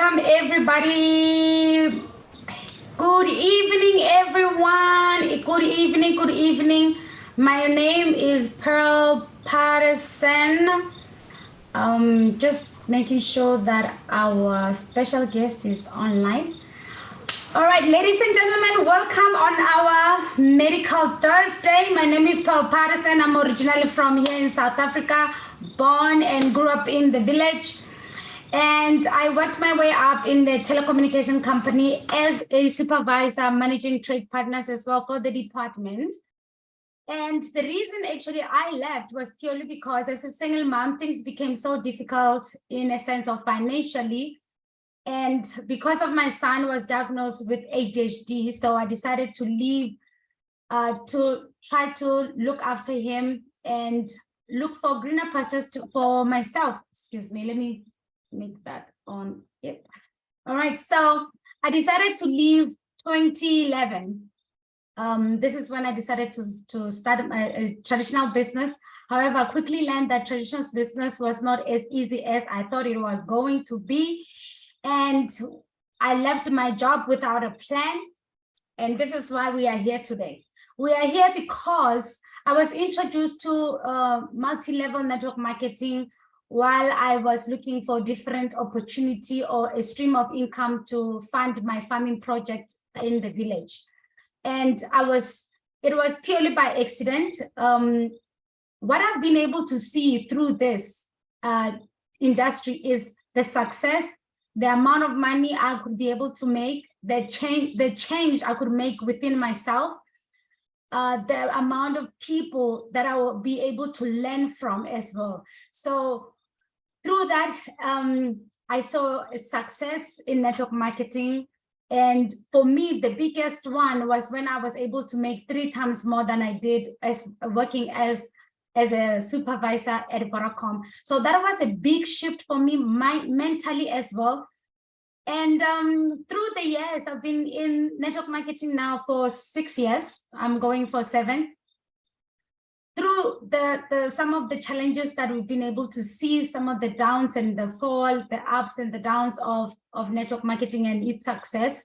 Welcome everybody. Good evening, everyone. Good evening, good evening. My name is Pearl Patterson. Just making sure that our special guest is online. All right, ladies and gentlemen, welcome on our Medical Thursday. My name is Pearl Patterson. I'm originally from here in South Africa, born and grew up in the village. And I worked my way up in the telecommunication company as a supervisor, managing trade partners as well for the department. And the reason actually I left was purely because as a single mom, things became so difficult in a sense of financially. And because of my son was diagnosed with ADHD, so I decided to leave to try to look after him and look for greener pastures for myself. Excuse me, let me make that on it. All right, so I decided to leave 2011. This is when I decided to start a traditional business. However, I quickly learned that traditional business was not as easy as I thought it was going to be. And I left my job without a plan. And this is why we are here today. We are here because I was introduced to multi-level network marketing while I was looking for different opportunity or a stream of income to fund my farming project in the village. And it was purely by accident. What I've been able to see through this industry is the success, the amount of money I could be able to make, the change I could make within myself, the amount of people that I will be able to learn from as well. So through that, I saw a success in network marketing. And for me, the biggest one was when I was able to make 3 times more than I did as working as a supervisor at Vodacom. So that was a big shift for me mentally as well. And through the years, I've been in network marketing now for 6 years. I'm going for 7. Through some of the challenges that we've been able to see, some of the downs and the fall, the ups and the downs of network marketing and its success,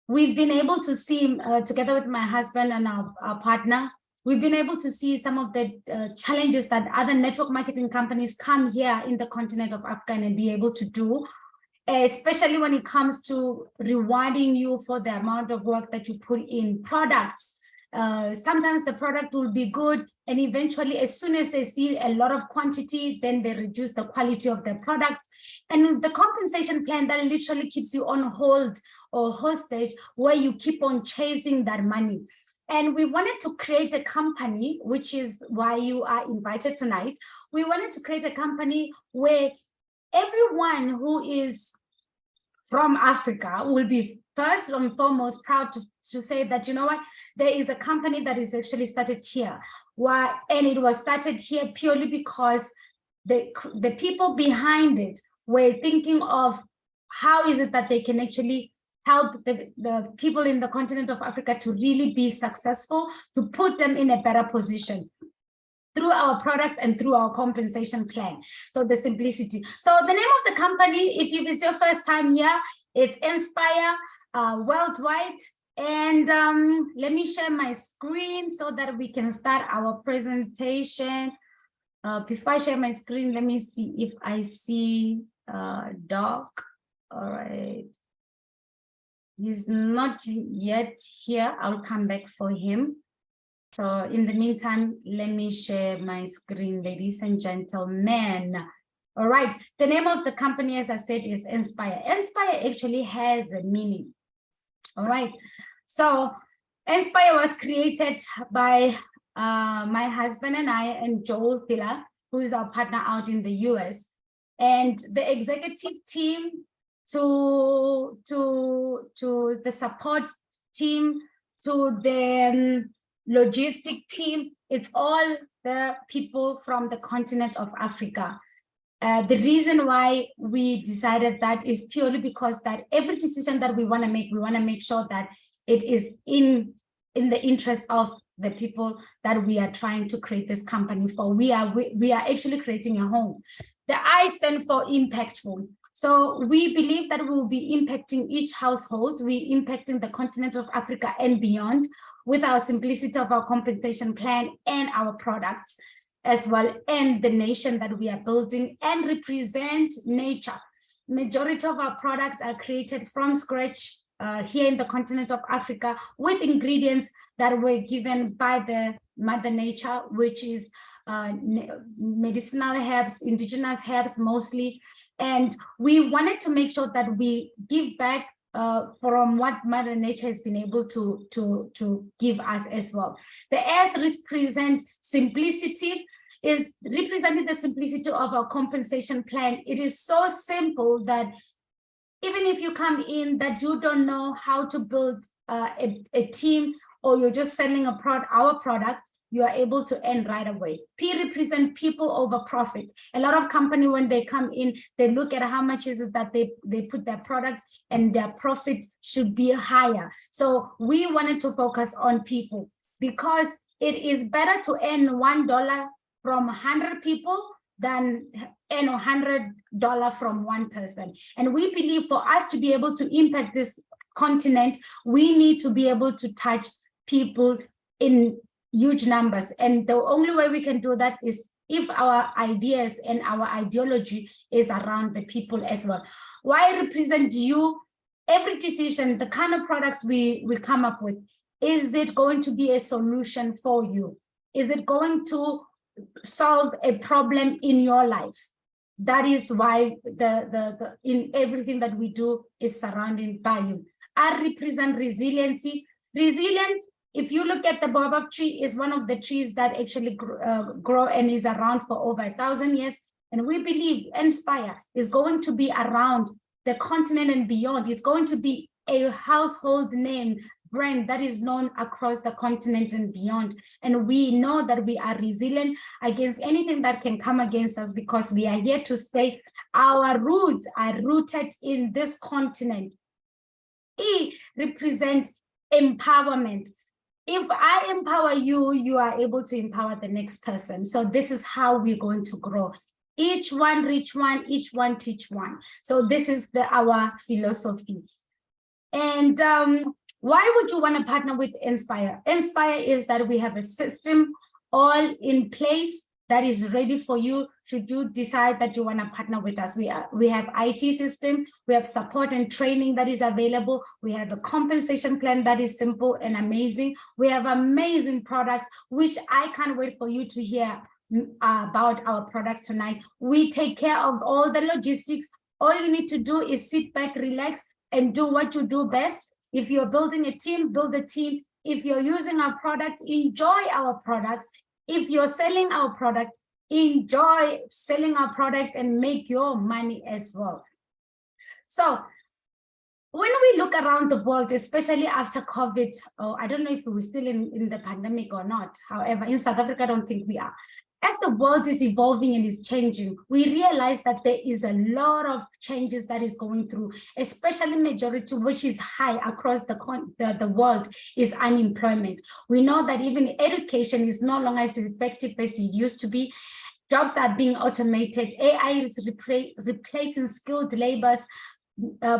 we've been able to see, together with my husband and our partner, we've been able to see some of the challenges that other network marketing companies come here in the continent of Africa and be able to do, especially when it comes to rewarding you for the amount of work that you put in products. Sometimes the product will be good, and eventually as soon as they see a lot of quantity, then they reduce the quality of their product. And the compensation plan that literally keeps you on hold or hostage, where you keep on chasing that money. And we wanted to create a company, which is why you are invited tonight. We wanted to create a company where everyone who is from Africa will be first and foremost proud to say that, you know what, there is a company that is actually started here. Why? And it was started here purely because the people behind it were thinking of how is it that they can actually help the people in the continent of Africa to really be successful, to put them in a better position through our product and through our compensation plan. So the simplicity. So the name of the company, if it's your first time here, it's Inspyre worldwide. And let me share my screen so that we can start our presentation. Before I share my screen, let me see if I see Doc. All right. He's not yet here. I'll come back for him. So in the meantime, let me share my screen, ladies and gentlemen. All right, the name of the company, as I said, is Inspyre. Inspyre actually has a meaning. All right, so Inspyre was created by my husband and I, and Joel Thiller, who is our partner out in the US, and the executive team, to the support team, to the logistic team. It's all the people from the continent of Africa. The reason why we decided that is purely because that every decision that we want to make sure that it is in the interest of the people that we are trying to create this company for. We are actually creating a home. The I stand for impactful. So we believe that we will be impacting each household. We're impacting the continent of Africa and beyond with our simplicity of our compensation plan and our products as well, and the nation that we are building, and represent nature. Majority of our products are created from scratch here in the continent of Africa with ingredients that were given by the Mother Nature, which is medicinal herbs, indigenous herbs mostly. And we wanted to make sure that we give back from what Mother Nature has been able to give us as well. The S represent simplicity, is representing the simplicity of our compensation plan. It is so simple that even if you come in that you don't know how to build a team, or you're just selling our product, you are able to earn right away. P represent people over profit. A lot of companies, when they come in, they look at how much is it that they put their product, and their profits should be higher. So we wanted to focus on people, because it is better to earn $1 from 100 people than earn $100 from one person. And we believe for us to be able to impact this continent, we need to be able to touch people in huge numbers. And the only way we can do that is if our ideas and our ideology is around the people as well. Why represent you? Every decision, the kind of products we come up with, is it going to be a solution for you? Is it going to solve a problem in your life? That is why the in everything that we do is surrounded by you. I represent resiliency. Resilient, if you look at the baobab tree, is one of the trees that actually grow and is around for over 1,000 years. And we believe Inspyre is going to be around the continent and beyond. It's going to be a household name brand that is known across the continent and beyond. And we know that we are resilient against anything that can come against us, because we are here to stay. Our roots are rooted in this continent. E represents empowerment. If I empower you, you are able to empower the next person. So this is how we're going to grow. Each one reach one, each one teach one. So this is our philosophy. And why would you want to partner with Inspyre? Inspyre is that we have a system all in place that is ready for you should you decide that you want to partner with us. We have IT system, we have support and training that is available. We have a compensation plan that is simple and amazing. We have amazing products, which I can't wait for you to hear about our products tonight. We take care of all the logistics. All you need to do is sit back, relax, and do what you do best. If you're building a team, build a team. If you're using our products, enjoy our products. If you're selling our product, enjoy selling our product and make your money as well. So when we look around the world, especially after COVID, I don't know if we're still in the pandemic or not. However, in South Africa, I don't think we are. As the world is evolving and is changing, we realize that there is a lot of changes that is going through, especially majority, which is high across the world, is unemployment. We know that even education is no longer as effective as it used to be. Jobs are being automated. AI is replacing skilled laborers.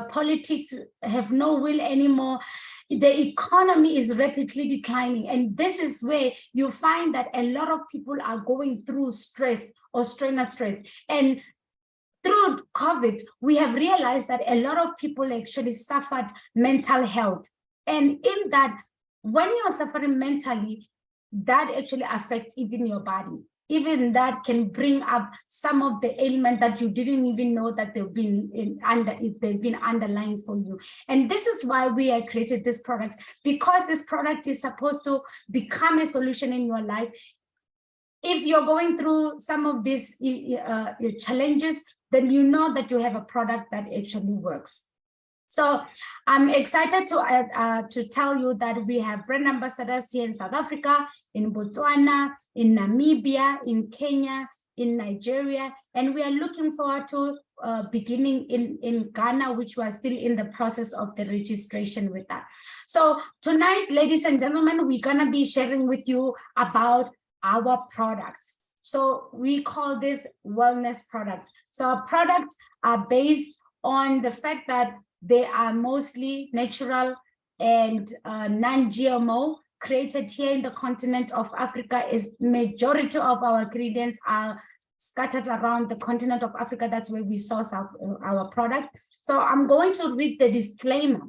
Politics have no will anymore. The economy is rapidly declining, and this is where you find that a lot of people are going through stress or strain of stress. And through COVID, we have realized that a lot of people actually suffered mental health. And in that, when you're suffering mentally, that actually affects even your body. Even that can bring up some of the ailments that you didn't even know that they've been underlying for you. And this is why we have created this product, because this product is supposed to become a solution in your life. If you're going through some of these challenges, then you know that you have a product that actually works. So I'm excited to tell you that we have brand ambassadors here in South Africa, in Botswana, in Namibia, in Kenya, in Nigeria, and we are looking forward to beginning in Ghana, which we are still in the process of the registration with that. So tonight, ladies and gentlemen, we're gonna be sharing with you about our products. So we call this wellness products. So our products are based on the fact that they are mostly natural and non-GMO, created here in the continent of Africa. Is majority of our ingredients are scattered around the continent of Africa. That's where we source our products. So I'm going to read the disclaimer.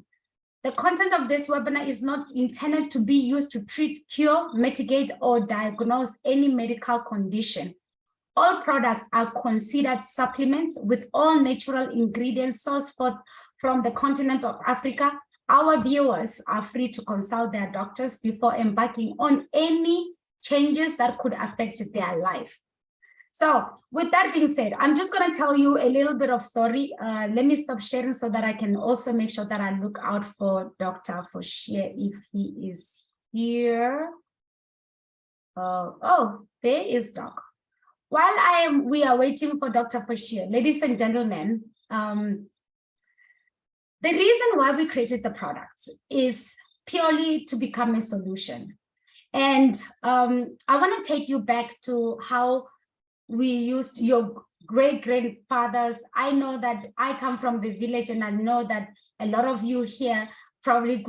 The content of this webinar is not intended to be used to treat, cure, mitigate, or diagnose any medical condition. All products are considered supplements with all natural ingredients sourced from the continent of Africa. Our viewers are free to consult their doctors before embarking on any changes that could affect their life. So with that being said, I'm just going to tell you a little bit of story. Let me stop sharing so that I can also make sure that I look out for Dr. Foshier if he is here. Oh, there is Doc. While we are waiting for Dr. Foshier, ladies and gentlemen, the reason why we created the products is purely to become a solution. And I want to take you back to how we used your great-grandfathers. I know that I come from the village, and I know that a lot of you here probably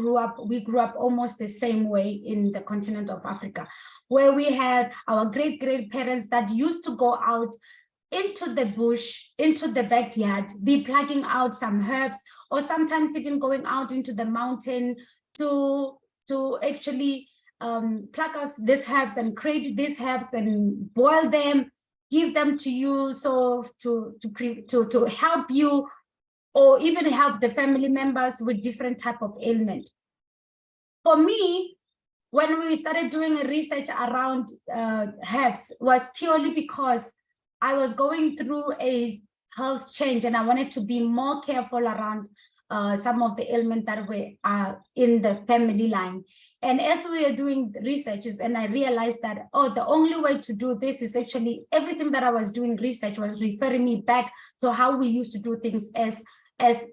we grew up almost the same way in the continent of Africa, where we had our great-grandparents that used to go out into the bush, into the backyard, be plucking out some herbs, or sometimes even going out into the mountain to actually pluck us these herbs and create these herbs and boil them, give them to you, so to help you, or even help the family members with different type of ailment. For me, when we started doing a research around herbs, was purely because I was going through a health change, and I wanted to be more careful around some of the ailments that were in the family line. And as we were doing researches, and I realized that, oh, the only way to do this is actually everything that I was doing research was referring me back to how we used to do things as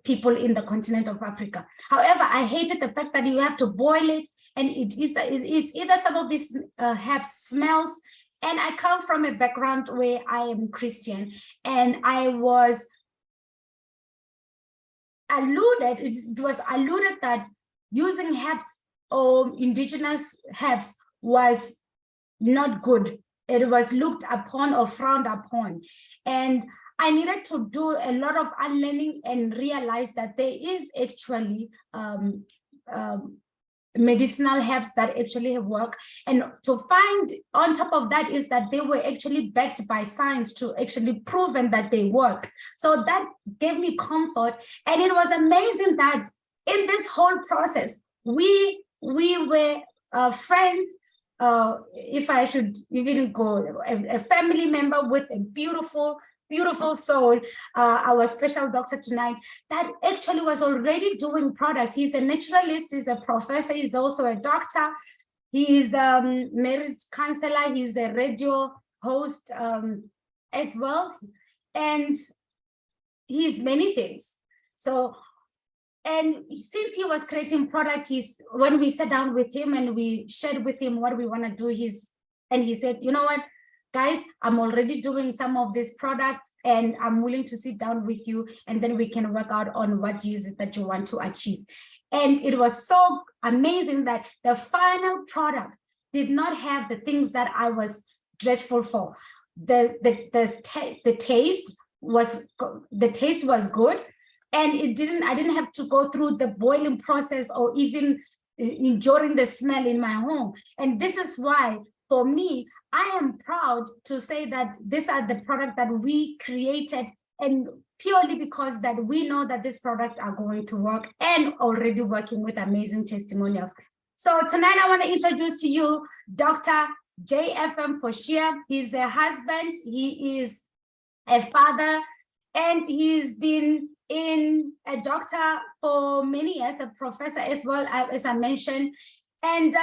people in the continent of Africa. However, I hated the fact that you have to boil it, and it's either some of these herbs smells. And I come from a background where I am Christian, and I was alluded, it was alluded that using herbs or indigenous herbs was not good. It was looked upon or frowned upon. And I needed to do a lot of unlearning and realize that there is actually medicinal herbs that actually work. And to find on top of that is that they were actually backed by science to actually proven that they work. So that gave me comfort. And it was amazing that in this whole process, we were friends, if I should even go, a family member with a beautiful soul, our special doctor tonight, that actually was already doing products. He's a naturalist, he's a professor, he's also a doctor, he's a marriage counselor, he's a radio host as well, and he's many things. So, and since he was creating product, when we sat down with him and we shared with him what we want to do, and he said, you know what, guys, I'm already doing some of these products, and I'm willing to sit down with you, and then we can work out on what is it that you want to achieve. And it was so amazing that the final product did not have the things that I was dreadful for. The taste was good, and I didn't have to go through the boiling process or even enjoying the smell in my home. And this is why, for me, I am proud to say that these are the products that we created, and purely because that we know that these products are going to work and already working with amazing testimonials. So tonight I want to introduce to you Dr. JFM Foshier. He's a husband, he is a father, and he's been a doctor for many years, a professor as well, as I mentioned. And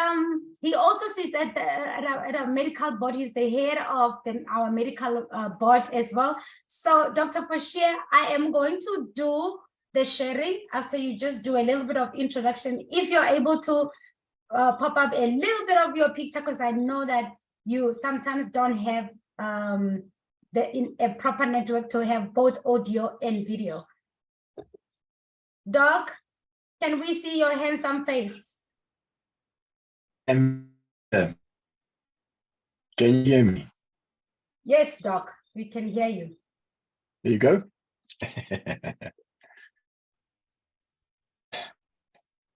he also sits at a medical board. He's the head of our medical board as well. So Dr. Foshier, I am going to do the sharing after you just do a little bit of introduction. If you're able to pop up a little bit of your picture, because I know that you sometimes don't have a proper network to have both audio and video. Doc, can we see your handsome face? And can you hear me? Yes, Doc, we can hear you. There you go.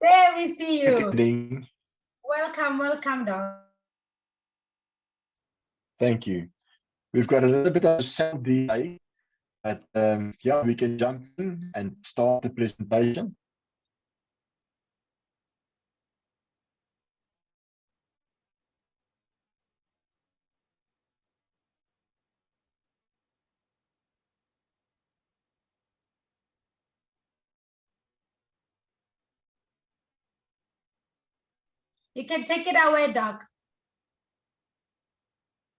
There we see you. Kidding. Welcome, welcome, Doc. Thank you. We've got a little bit of a sound delay, but yeah, we can jump in and start the presentation. You can take it away, Doc.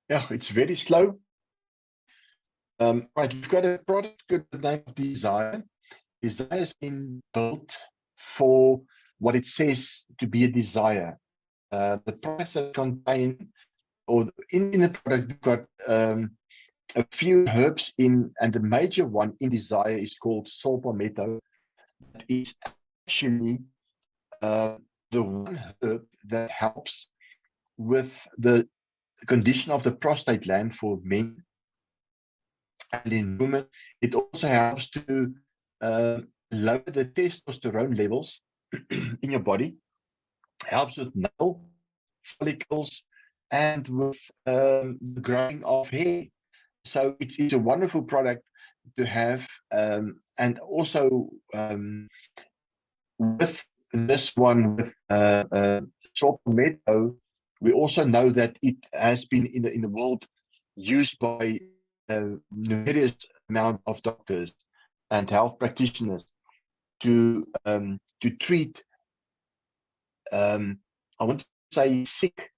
Yeah, it's very slow. Right, we've got a product good name of Desire. Desire has been built for what it says to be a desire. The products that contain, or in the product, we've got a few herbs in, and the major one in Desire is called saw palmetto. That is actually the one herb that helps with the condition of the prostate gland for men and in women. It also helps to lower the testosterone levels in your body, helps with nail follicles and with the growing of hair. So it's a wonderful product to have, and also with this one with saw palmetto, we also know that it has been in the world used by various amount of doctors and health practitioners to treat I want to say sick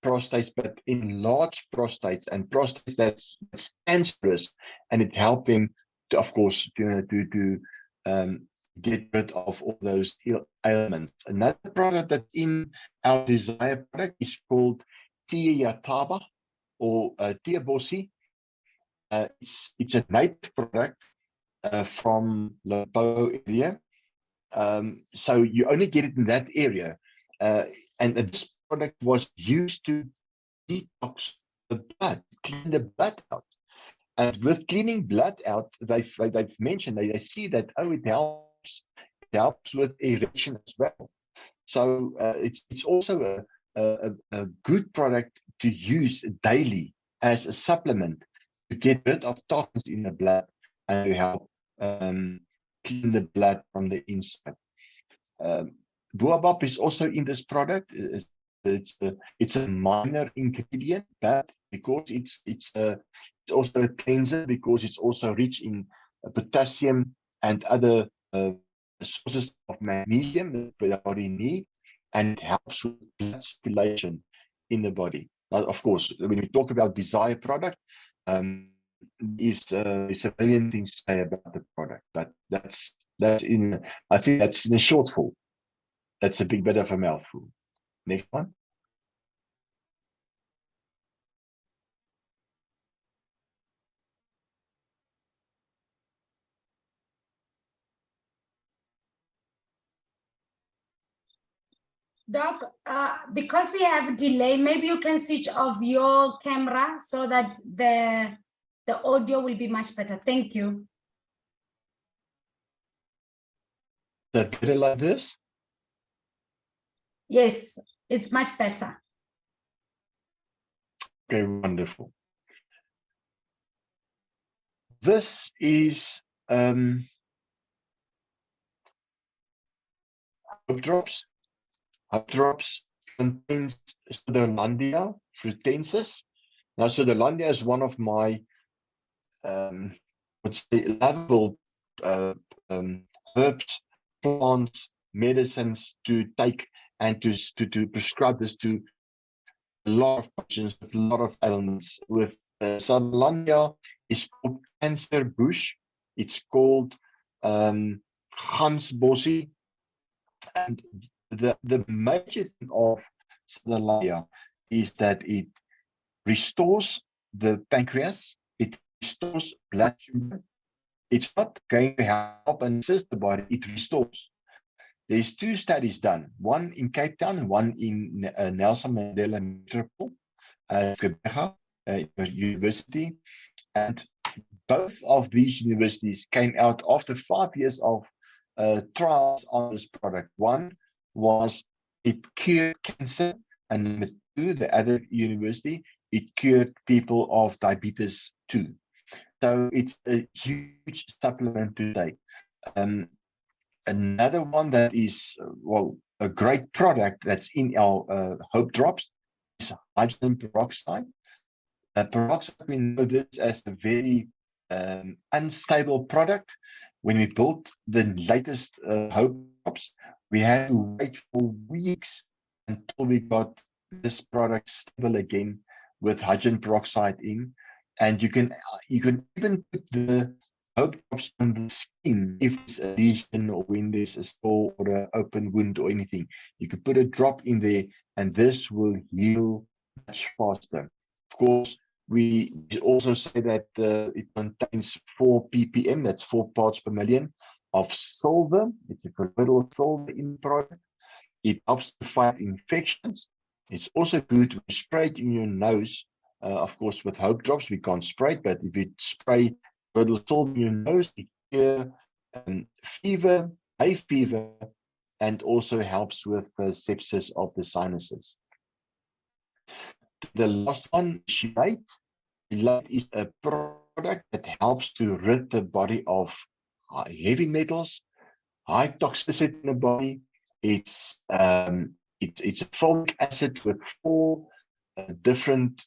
prostates, but enlarged prostates and prostates that's cancerous, and it helping to, of course, to get rid of all those ailments. Another product that's in our Desire product is called Tia Yataba or Tia Bosi. It's a native product from Limpopo area. So you only get it in that area. And this product was used to detox the blood, clean the blood out. And with cleaning blood out, they've mentioned, they see that, oh, it helps with erection as well. So it's also a good product to use daily as a supplement to get rid of toxins in the blood and to help clean the blood from the inside. Boabab is also in this product. It's a minor ingredient, but because it's also a cleanser, because it's also rich in potassium and other sources of magnesium that the body needs, and it helps with blood circulation in the body. Now, of course, when we talk about Desire product, is a million things to say about the product, but that's in, I think that's in a short form. That's a bit of a mouthful. Next one. Doc, because we have a delay, maybe you can switch off your camera so that the audio will be much better. Thank you. Is that better like this? Yes, it's much better. Okay, wonderful. This is hope drops. Hope drops contains Sodolandia frutensis. Now, Sodolandia is one of my let's say lovable herbs, plants, medicines to take and to prescribe this to a lot of patients with a lot of ailments. With Sodolandia is called cancer bush. It's called Gansbossie. And the major thing of Sodolandia is that it restores the pancreas, it restores blood sugar, It's not going to help and assist the body, it restores. There's 2 studies done, one in Cape Town and one in Nelson Mandela Metropole, University. And both of these universities came out after 5 years of trials on this product. One was it cured cancer, and number 2, the other university, it cured people of diabetes too. So it's a huge supplement to take. Another one that is, well, a great product that's in our Hope Drops is hydrogen peroxide. Peroxide, we know this as a very unstable product. When we built the latest Hope Drops, we had to wait for weeks until we got this product stable again with hydrogen peroxide in. And you can even put the Hope Drops on the skin if it's a lesion or when there's a sore or an open wound or anything. You can put a drop in there and this will heal much faster. Of course, we also say that it contains 4 ppm, that's 4 parts per million, of silver. It's a colloidal silver in the product. It helps to fight infections. It's also good to spray it in your nose. Of course, with Hope Drops, we can't spray it, but if you spray colloidal silver in your nose, it cures fever, hay fever, and also helps with the sepsis of the sinuses. The last one, chelate. Chelate is a product that helps to rid the body of heavy metals, high toxicity in the body. It's a folic acid with 4 different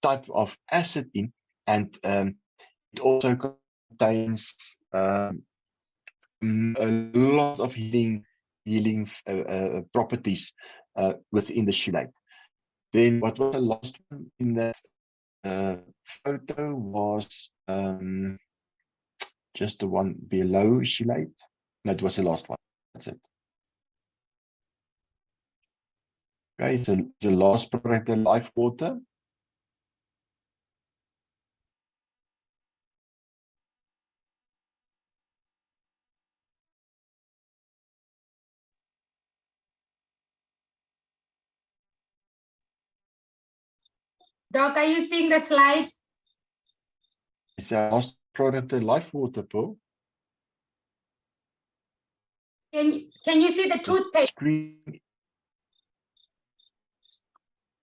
types of acid in, and it also contains a lot of healing properties within the chelate. Then what was the last one in that photo was just the one below chelate. No, it was the last one. That's it. Okay, so the last product, the life water. Doc, are you seeing the slide? It's the last product, the life water, Paul. Can you see the toothpaste? Screen.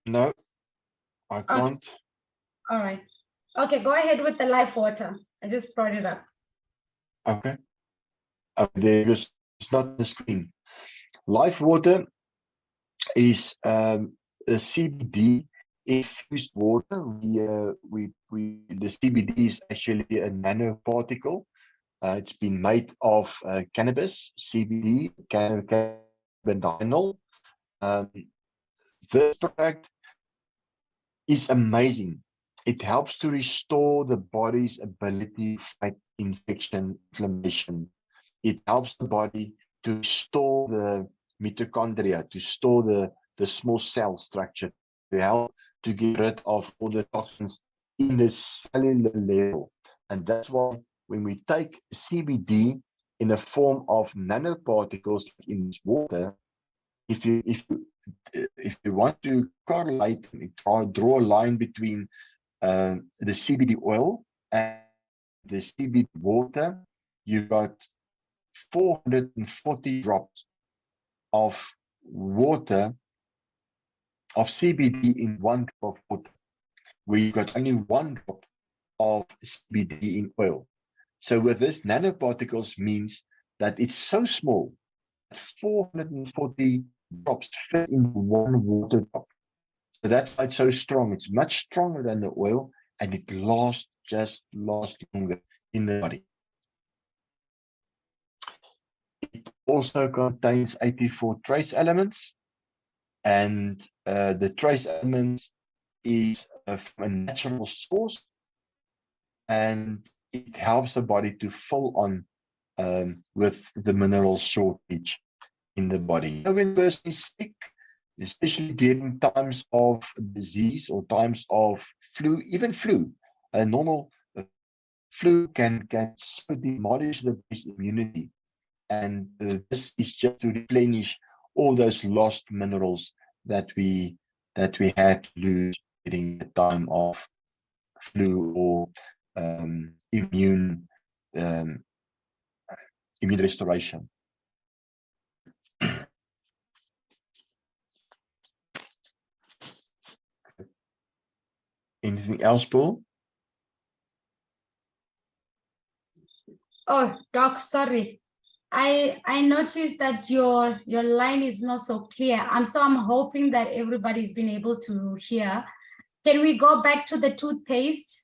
No, I can't. All right. Okay, go ahead with the life water. I just brought it up. Okay. There is, it's not on the screen. Life water is a CBD infused water. The CBD is actually a nanoparticle. It's been made of cannabis, CBD, cannabidiol. This product is amazing. It helps to restore the body's ability to fight infection, inflammation. It helps the body to store the mitochondria, to store the small cell structure, to help to get rid of all the toxins in the cellular level. And that's why when we take CBD in the form of nanoparticles in this water, if you want to correlate, draw a line between the CBD oil and the CBD water, you got 440 drops of water of CBD in 1 drop of water. We got only 1 drop of CBD in oil. So with this, nanoparticles means that it's so small that 440 drops fit in 1 water drop. So that's why it's so strong. It's much stronger than the oil, and it lasts longer in the body. It also contains 84 trace elements, and the trace elements is from a natural source, and it helps the body to fill on with the mineral shortage in the body. When a person is sick, especially during times of disease or times of flu, even flu, a normal flu can so demolish the body's immunity, and this is just to replenish all those lost minerals that we had to lose during the time of flu or immune um, immune restoration. Anything else, Paul? Oh, Doc, sorry. I noticed that your line is not so clear. I'm hoping that everybody's been able to hear. Can we go back to the toothpaste?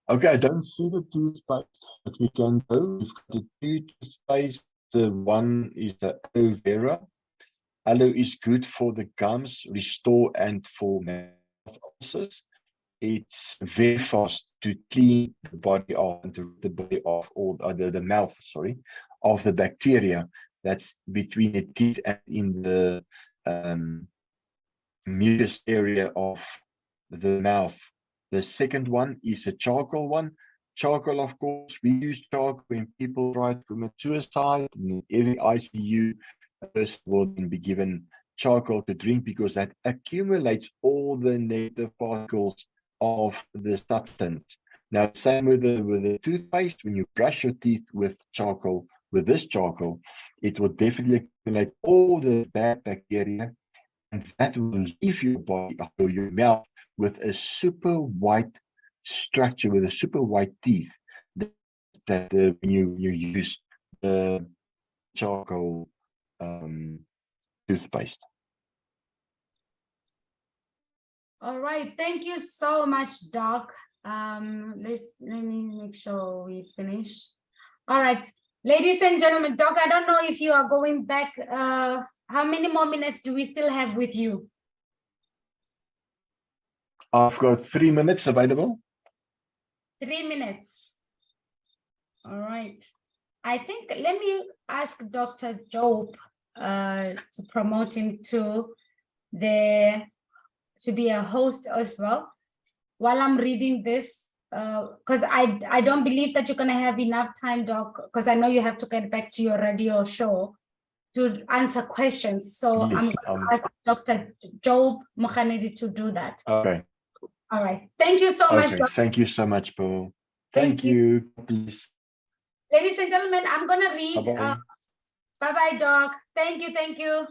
Okay, I don't see the toothpaste, but we can go. We've got the two toothpaste. The one is the aloe vera. Aloe is good for the gums, restore, and for mouth ulcers. It's very fast to clean the body off and to rid the body of all the mouth, sorry, of the bacteria that's between the teeth and in the mucus area of the mouth. The second one is a charcoal one. Charcoal, of course, we use charcoal when people try to commit suicide. In every ICU, a person will then be given charcoal to drink because that accumulates all the negative particles of the substance. Now, same with the toothpaste. When you brush your teeth with charcoal, with this charcoal, it will definitely accumulate all the bad bacteria, and that will leave your body or your mouth with a super white structure, with a super white teeth. That when you use the charcoal toothpaste. All right, thank you so much, Doc. Let me make sure we finish. All right, ladies and gentlemen, Doc, I don't know if you are going back. How many more minutes do we still have with you? I've got 3 minutes available. 3 minutes. All right. I think, let me ask Dr. Job to promote him to be a host as well while I'm reading this, because I don't believe that you're going to have enough time, Doc, because I know you have to get back to your radio show to answer questions. So yes, I'm going to ask Dr. Job Mohanedi to do that. Okay. All right. Thank you so much, Doc. Thank you so much, Paul. Thank you. Please. Ladies and gentlemen, I'm going to read. Bye-bye, Doc. Thank you. Thank you.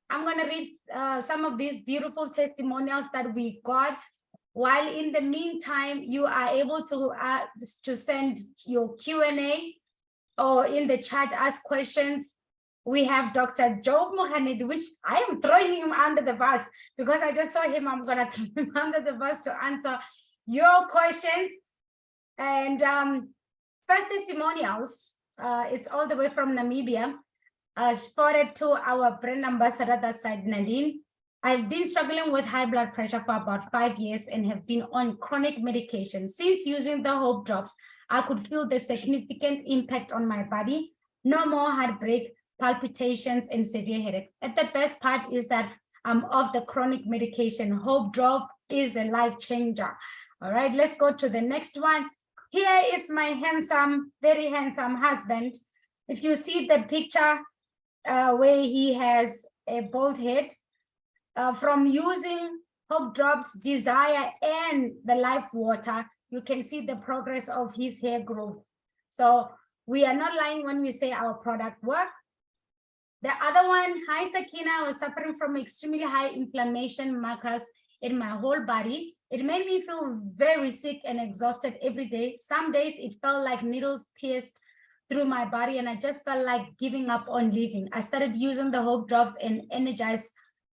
I'm going to read some of these beautiful testimonials that we got. While in the meantime, you are able to send your Q&A or in the chat, ask questions. We have Dr. Job Mohanedi, which I am throwing him under the bus because I just saw him. I'm going to throw him under the bus to answer your question. And first testimonials, it's all the way from Namibia. Forwarded to our brand ambassador, that side, Nadine. I've been struggling with high blood pressure for about 5 years and have been on chronic medication. Since using the Hope Drops, I could feel the significant impact on my body. No more heartbreak, palpitations, and severe headache. And the best part is that I'm off the chronic medication. Hope Drop is a life changer. All right, let's go to the next one. Here is my handsome, very handsome husband. If you see the picture, where he has a bald head, from using Hope Drops, Desire, and the Life Water, you can see the progress of his hair growth. So we are not lying when we say our product works. The other one, hi Sakina, I was suffering from extremely high inflammation markers in my whole body. It made me feel very sick and exhausted every day. Some days it felt like needles pierced through my body and I just felt like giving up on living. I started using the Hope Drops and Energize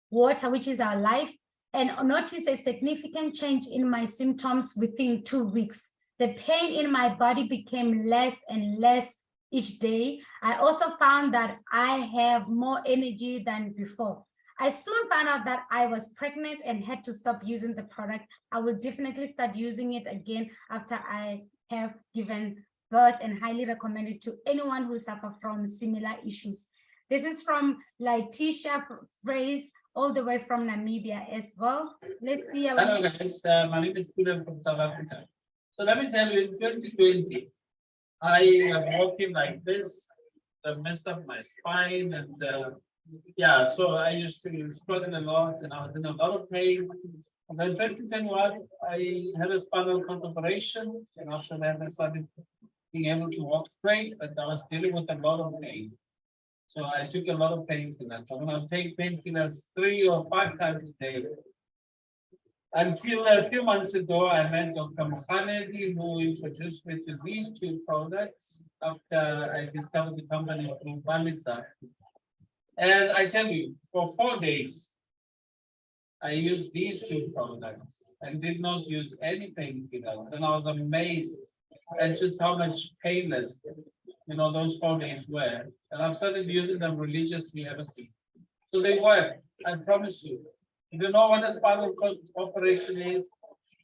Water, which is our life, and noticed a significant change in my symptoms within 2 weeks. The pain in my body became less and less each day. I also found that I have more energy than before. I soon found out that I was pregnant and had to stop using the product. I will definitely start using it again after I have given birth and highly recommend it to anyone who suffers from similar issues. This is from Letitia Phrase. all the way from Namibia as well. Let's see. Hello guys, my name is Peter from South Africa. So let me tell you, in 2020, I am walking like this, I messed up my spine, and yeah, so I used to struggle a lot, and I was in a lot of pain. And then 2021, I had a spinal cord operation, and after that, I started being able to walk straight, but I was dealing with a lot of pain. So I took a lot of painkillers. So when I take painkillers 3 or 5 times a day, until a few months ago, I met Dr. Mohanedi, who introduced me to these 2 products after I discovered the company of Balisa. And I tell you, for 4 days, I used these 2 products and did not use any painkillers. And I was amazed at just how much painless, those 4 days were. And I've started using them religiously ever since. So they work, I promise you. If you know what a spinal cord operation is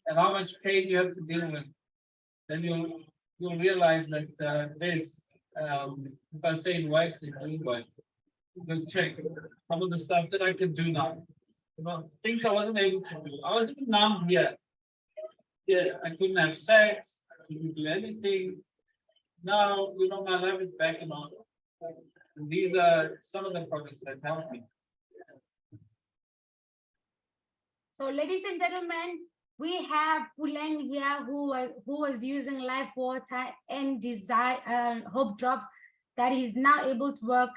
and how much pain you have to deal with, then you'll realize that this, if I say it works, it will work. You'll check some of the stuff that I can do now. Things I wasn't able to do. I was even numb here. Yeah, I couldn't have sex, I couldn't do anything. Now, my life is back in order. And these are some of the products that help me. So, ladies and gentlemen, we have Puleng here who was using life water and hope drops that he's now able to work.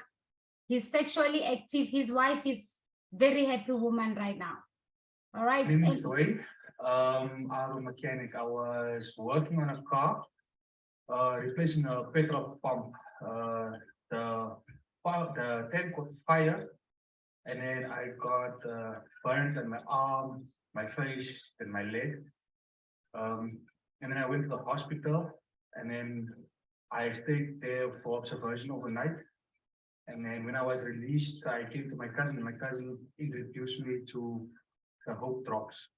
He's sexually active. His wife is very happy woman right now. All right. My name is Dwayne. I'm a mechanic. I was working on a car, replacing a petrol pump. The tank caught fire, and then I got burnt on my arm, my face, and my leg. And then I went to the hospital, and then I stayed there for observation overnight. And then when I was released, I came to my cousin, and my cousin introduced me to the hope drops.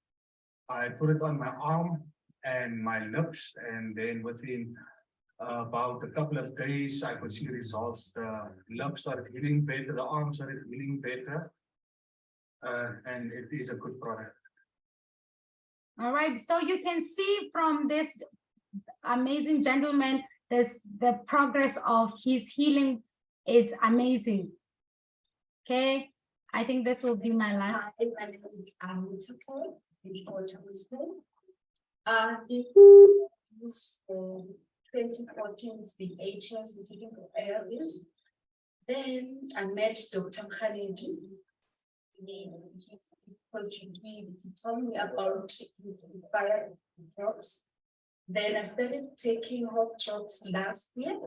I put it on my arm and my lips, and then within about a couple of days, I could see results. The lips started healing better, the arm started healing better, and it is a good product. All right, so you can see from this amazing gentleman, the progress of his healing. It's amazing. Okay, I think this will be my last. It's okay. This 2014, it's been 8 years in taking ARVs. Then I met Dr. Khaledi. He told me about Inspyre drops. Then I started taking hope drops last year.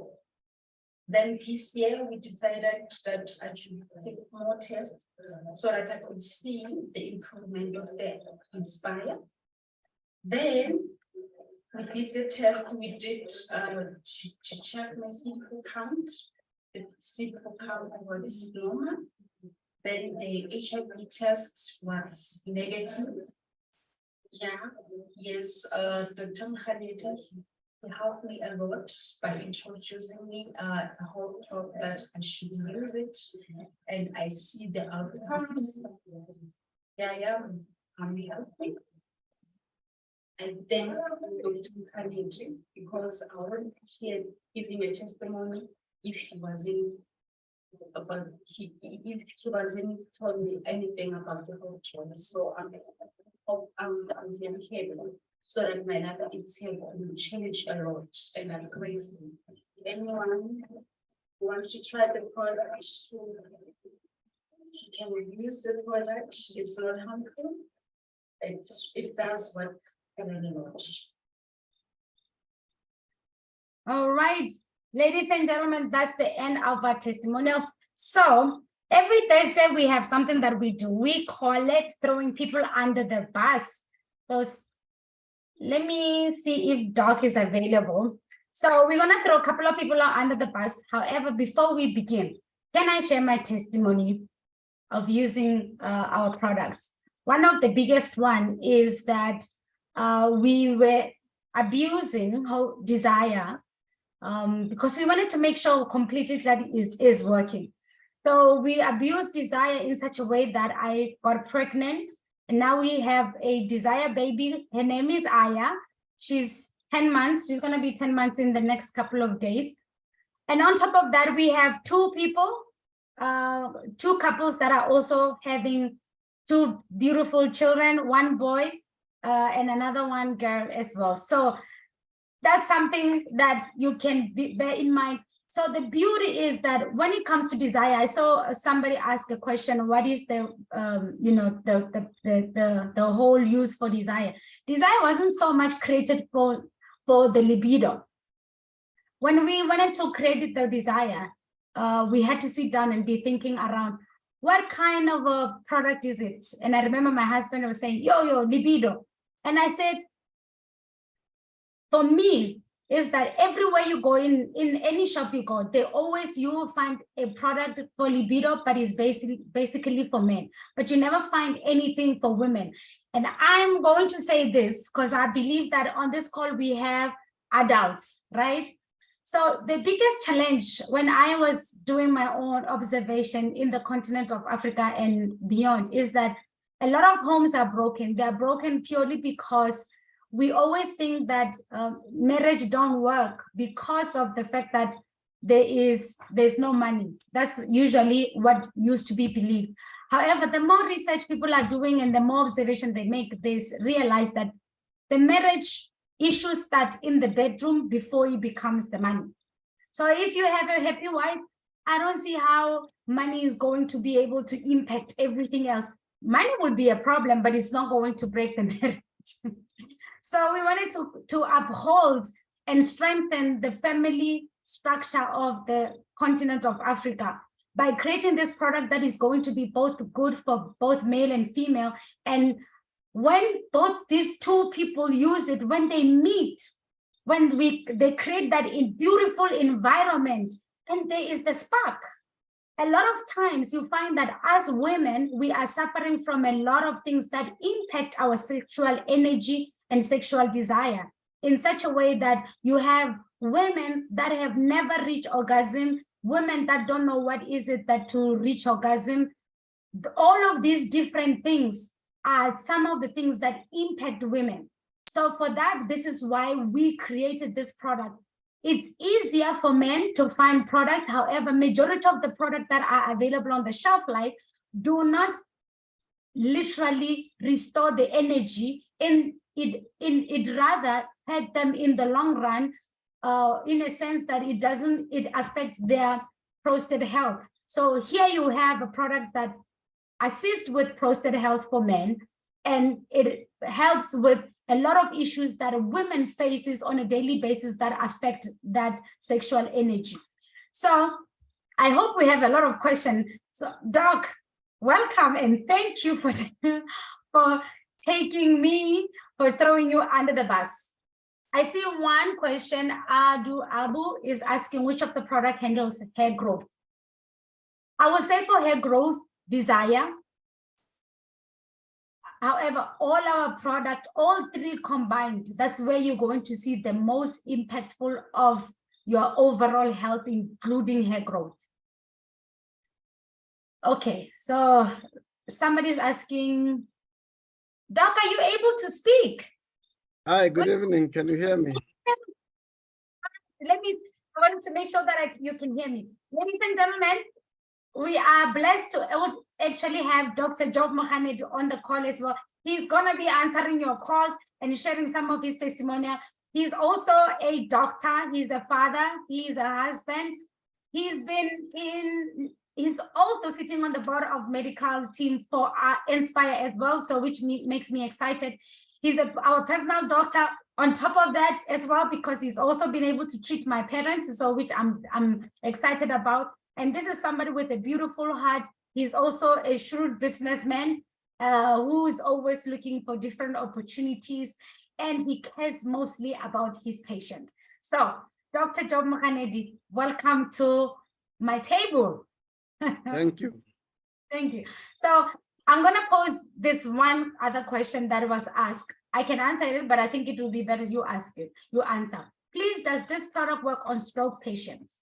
Then this year we decided that I should take more tests so that I could see the improvement of the Inspyre. Then we did the test. We did to check my CD4 count. The CD4 count was normal. Then the HIV test was negative. Yeah, yes, Dr. Khaledi helped me a lot by introducing me a whole talk that I should use it, and I see the outcomes. Yeah, I'm healthy. And then Dr. Khaledi, because I wasn't here giving a testimony if he wasn't told me anything about the whole choice. So I'm very careful so that my life itself will change a lot, and I'm grateful. Anyone who wants to try the product, you can use the product. It's not harmful. It does what I really want. All right, ladies and gentlemen, that's the end of our testimonials. So every Thursday we have something that we do. We call it throwing people under the bus. So let me see if Doc is available. So we're gonna throw a couple of people under the bus. However, before we begin, can I share my testimony of using our products? One of the biggest one is that we were abusing Desire because we wanted to make sure completely that it is working. So we abused Desire in such a way that I got pregnant. And now we have a Desire baby. Her name is Aya. She's 10 months. She's going to be 10 months in the next couple of days. And on top of that, we have two couples that are also having two beautiful children, one boy and another one girl as well. So that's something that you can bear in mind. So the beauty is that when it comes to Desire, I saw somebody ask a question, what is the the whole use for Desire? Desire wasn't so much created for the libido. When we wanted to create the Desire, we had to sit down and be thinking around what kind of a product is it? And I remember my husband was saying, yo, libido. And I said, for me, is that everywhere you go in any shop you go, you will find a product for libido, but it's basically for men. But you never find anything for women. And I'm going to say this because I believe that on this call we have adults, right? So the biggest challenge when I was doing my own observation in the continent of Africa and beyond is that a lot of homes are broken. They are broken purely because we always think that marriage don't work because of the fact that there's no money. That's usually what used to be believed. However, the more research people are doing and the more observation they make, they realize that the marriage issues start in the bedroom before it becomes the money. So if you have a happy wife, I don't see how money is going to be able to impact everything else. Money will be a problem, but it's not going to break the marriage. So we wanted to uphold and strengthen the family structure of the continent of Africa by creating this product that is going to be both good for both male and female. And when both these two people use it, when they meet, they create that beautiful environment, and there is the spark. A lot of times you find that as women, we are suffering from a lot of things that impact our sexual energy and sexual desire in such a way that you have women that have never reached orgasm, women that don't know what is it that to reach orgasm. All of these different things are some of the things that impact women. So for that, this is why we created this product. It's easier for men to find products. However, majority of the products that are available on the shelf life do not literally restore the energy, and it rather hurt them in the long run, in a sense that it affects their prostate health. So here you have a product that assists with prostate health for men, and it helps with a lot of issues that women faces on a daily basis that affect that sexual energy. So I hope we have a lot of questions. So Doc, welcome and thank you for throwing you under the bus. I see one question. Abu is asking which of the product handles hair growth. I would say for hair growth, Desire. However, all our product, all three combined, that's where you're going to see the most impactful of your overall health, including hair growth. Okay, so somebody's asking, Doc, are you able to speak? Hi, good evening. Can you hear me? I wanted to make sure that you can hear me. Ladies and gentlemen, we are blessed to actually have Dr. Job Mohamed on the call as well. He's going to be answering your calls and sharing some of his testimonial. He's also a doctor. He's a father. He's a husband. He's also sitting on the board of medical team for Inspyre as well, so which makes me excited. He's our personal doctor on top of that as well, because he's also been able to treat my parents, so which I'm excited about. And this is somebody with a beautiful heart. He's also a shrewd businessman who is always looking for different opportunities, and he cares mostly about his patients. So, Dr. Job Mohanedi, welcome to my table. Thank you. Thank you. So, I'm going to pose this one other question that was asked. I can answer it, but I think it will be better you ask it, you answer. Please, does this product work on stroke patients?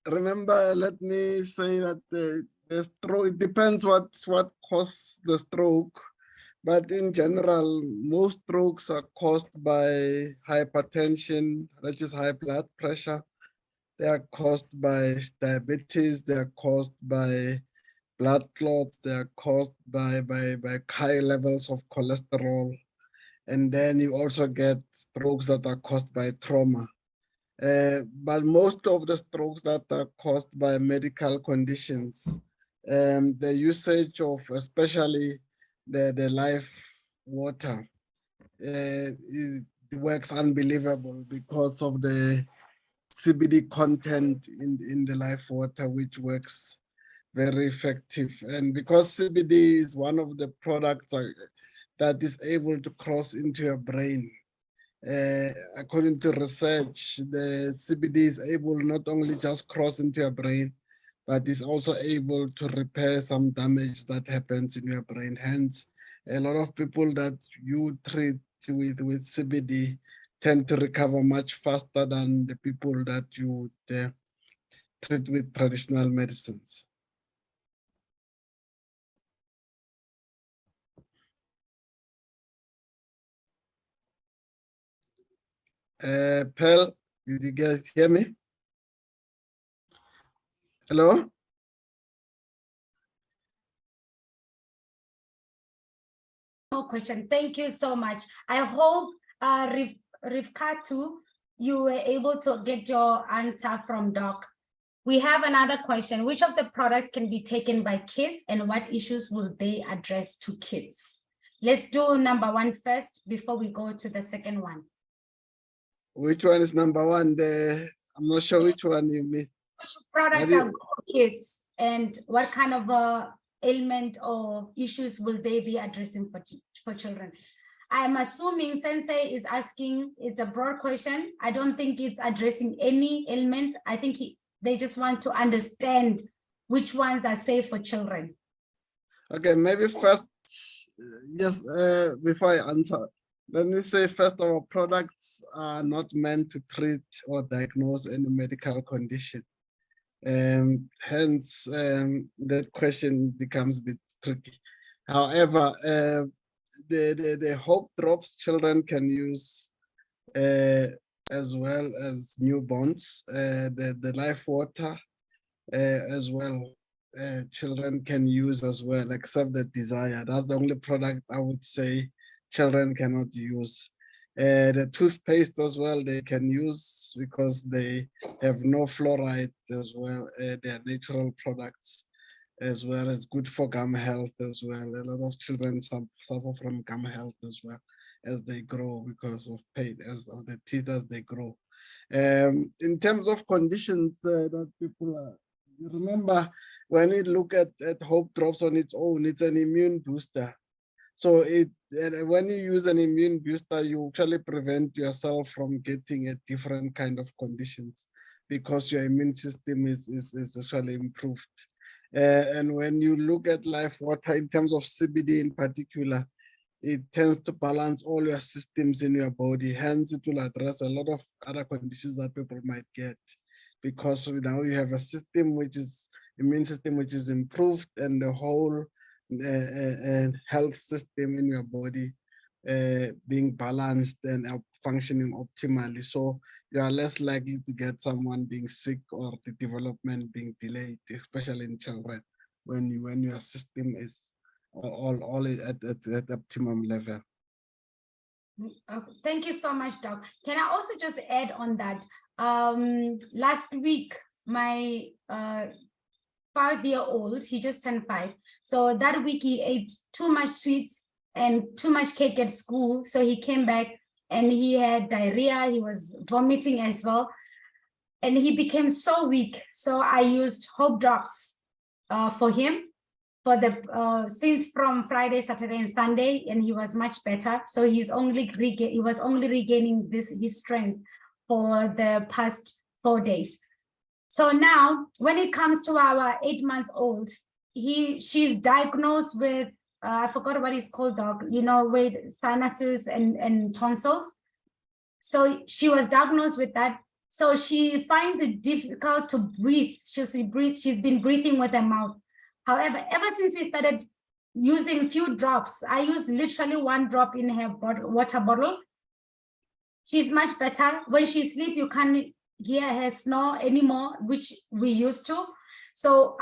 remember, let me say that the stroke, it depends what causes the stroke. But in general, most strokes are caused by hypertension, that is high blood pressure. They are caused by diabetes. They are caused by blood clots. They are caused by high levels of cholesterol. And then you also get strokes that are caused by trauma. But most of the strokes that are caused by medical conditions, the usage of especially the life water it works unbelievable because of the CBD content in the life water, which works very effective. And because CBD is one of the products that is able to cross into your brain, according to research, the CBD is able not only just cross into your brain, but is also able to repair some damage that happens in your brain. Hence, a lot of people that you treat with CBD tend to recover much faster than the people that you treat with traditional medicines. Pearl, did you guys hear me? Hello? No question. Thank you so much. I hope, Rivkatu, you were able to get your answer from Doc. We have another question. Which of the products can be taken by kids and what issues will they address to kids? Let's do number one first before we go to the second one. Which one is number one? I'm not sure which one you mean. Products are good for kids and what kind of ailment or issues will they be addressing for children? I'm assuming Sensei is asking, it's a broad question. I don't think it's addressing any ailment. I think they just want to understand which ones are safe for children. Okay, maybe first, yes, before I answer, let me say first of all, products are not meant to treat or diagnose any medical condition. Hence, that question becomes a bit tricky. However, the hope drops children can use as well as newborns, the life water as well. Children can use as well, except the desire. That's the only product I would say children cannot use. The toothpaste as well, they can use because they have no fluoride as well. They are natural products as well as good for gum health as well. A lot of children suffer from gum health as well as they grow because of pain, as of the teeth as they grow. In terms of conditions that people are, you remember when we look at Hope Drops on its own, it's an immune booster. So when you use an immune booster, you actually prevent yourself from getting a different kind of conditions because your immune system is actually improved. And when you look at life water in terms of CBD in particular, it tends to balance all your systems in your body. Hence, it will address a lot of other conditions that people might get because now you have a system which is immune system which is improved and the whole health system in your body being balanced and functioning optimally. So you are less likely to get someone being sick or the development being delayed, especially in children, when your system is all at optimum level. Thank you so much, Doc. Can I also just add on that? Last week, my 5-year-old, he just turned 5. So that week he ate too much sweets and too much cake at school. So he came back and he had diarrhea. He was vomiting as well. And he became so weak. So I used Hope Drops for him for the since from Friday, Saturday, and Sunday, and he was much better. So he was only regaining his strength for the past 4 days. So now, when it comes to our 8-month-old, she's diagnosed with I forgot what it's called, Doc. You know, with sinuses and tonsils. So she was diagnosed with that. So she finds it difficult to breathe. She's been breathing with her mouth. However, ever since we started using few drops, I use literally 1 drop in her water bottle. She's much better. When she sleeps, you can't hear her snore anymore, which we used to. So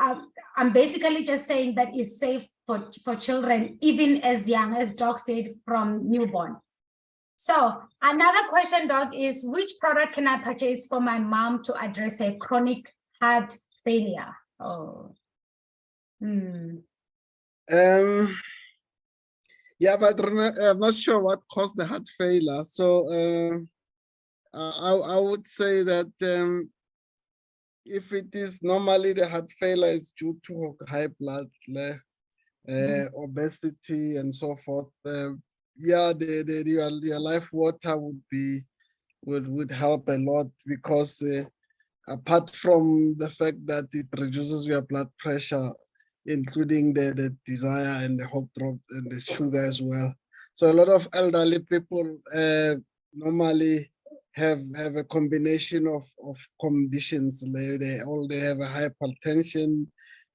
I'm basically just saying that it's safe for children, even as young as Doc said, from newborn. So another question, Doc, is which product can I purchase for my mom to address her chronic heart failure? Oh. Yeah, but I'm not sure what caused the heart failure. So I would say that if it is normally the heart failure is due to high blood level, obesity and so forth, yeah, your life water would help a lot, because apart from the fact that it reduces your blood pressure, including the desire and the hope drop and the sugar as well. So a lot of elderly people normally have a combination of conditions. They have a hypertension,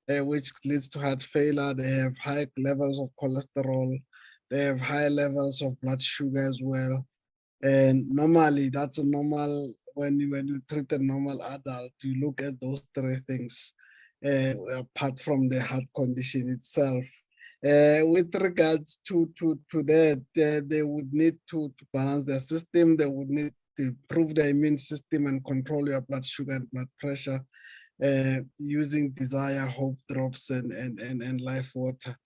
which leads to heart failure. They have high levels of cholesterol. They have high levels of blood sugar as well. And normally, that's a normal, when you treat a normal adult, you look at those 3 things, apart from the heart condition itself. With regards to that, they would need to balance their system. They would need to improve the immune system and control your blood sugar and blood pressure, using desire, hope drops, and life water.